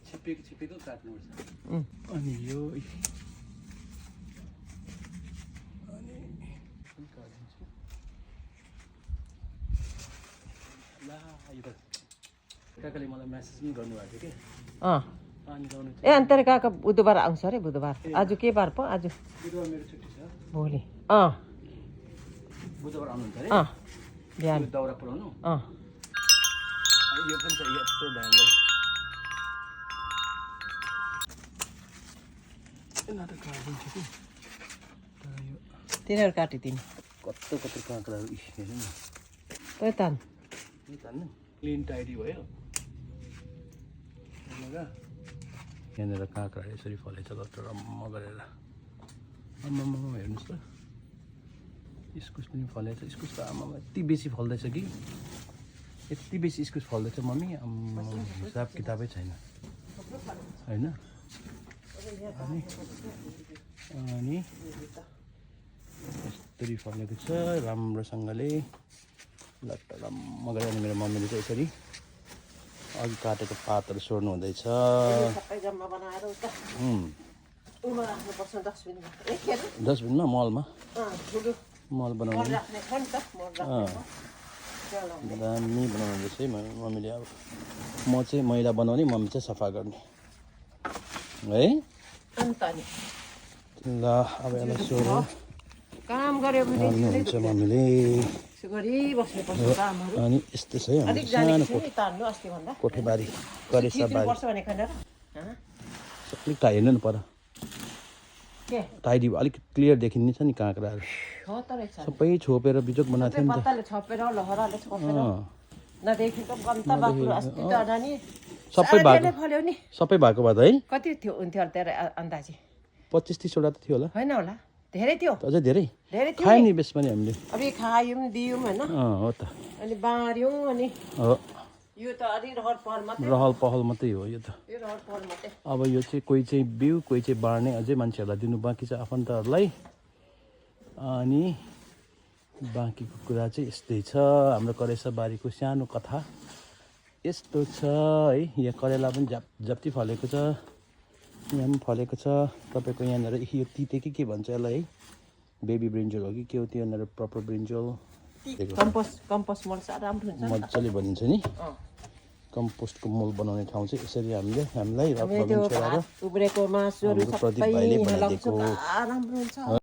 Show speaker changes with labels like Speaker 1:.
Speaker 1: छिपेको काट्नुपर्छ अनि यो अनि काटिदिन्छु ला यो त काकाले मलाई मेसेज पनि गर्नुभएको थियो कि
Speaker 2: ए अनि तेरो काका बुधबार आउँछ अरे बुधबार आज के बार पो आज
Speaker 1: बुधबार मेरो छुट्टी छ
Speaker 2: भोलि
Speaker 1: बुधबार आउनुहुन्छ अरे
Speaker 2: बिहान
Speaker 1: दाउरा पुऱ्याउनु यो पनि छ यत्रो ढ्याङ्गो
Speaker 2: तिनीहरू काटिदिनु
Speaker 1: कत्रो काँक्राहरू हेर्नु न
Speaker 2: तै तान
Speaker 1: तान्नु क्लिन टाइडी भयो यहाँनिर काँक्राहरू यसरी फलेछ रम्म गरेर आम्मामा हेर्नुहोस् त इस्कुस पनि फलेछ इस्कुस त आमामा यति बेसी फल्दैछ कि यति बेसी इस्कुस फल्दैछ मम्मी आम्मा हिसाब किताबै छैन होइन अनि यसरी फलेको छ राम्रोसँगले लट्टरम्म गरेर अनि मेरो मम्मीले चाहिँ यसरी अघि काटेको पातहरू सोर्नु हुँदैछ डस्टबिनमा मलमा मल बनाउनु दामी बनाउनु हुँदैछ है मम्मीले अब म चाहिँ मैला बनाउने मम्मी चाहिँ सफा गर्ने है ल अब यसलाई सोह्र
Speaker 2: काम गऱ्यो भने
Speaker 1: हुन्छ मम्मीले अनि यस्तो छ है सानो कोठेबारी करेसाबारी सबै हेर्नु न पर टाइडी अलिक क्लियर देखिने छ नि काँक्राहरू सबै छोपेर बिजोक बनाएको थियो नि त सबै भएको भए त है
Speaker 2: कति थियो हुन्थ्यो तेरो अन्दाजी
Speaker 1: 25-30 वटा त थियो होला
Speaker 2: होइन होला धेरै थियो
Speaker 1: अझै धेरै
Speaker 2: थियो
Speaker 1: खायौँ नि बेस पनि हामीले
Speaker 2: अब खायौँ दियौँ होइन
Speaker 1: हो त
Speaker 2: अनि बाँड्यौँ अनि
Speaker 1: हो
Speaker 2: यो त अलि रहल
Speaker 1: पहल मात्रै हो यो त अब यो चाहिँ कोही चाहिँ बिउ कोही चाहिँ बाँड्ने अझै मान्छेहरूलाई दिनु बाँकी छ आफन्तहरूलाई अनि बाँकीको कुरा चाहिँ यस्तै छ हाम्रो करेसाबारीको सानो कथा यस्तो छ है यहाँ करेला पनि झ्याप्ती फलेको छ यहाँ पनि फलेको छ तपाईँको यहाँनिर यो तिते के भन्छ यसलाई है बेबी ब्रिन्जल हो कि के हो त्यो यहाँनिर प्रपर ब्रिन्जल मजाले बनिन्छ नि कम्पोस्टको मल बनाउने ठाउँ चाहिँ यसरी हामीलाई
Speaker 2: उब्रेको मासुहरू
Speaker 1: प्रदीप भाइले बनाइदिएको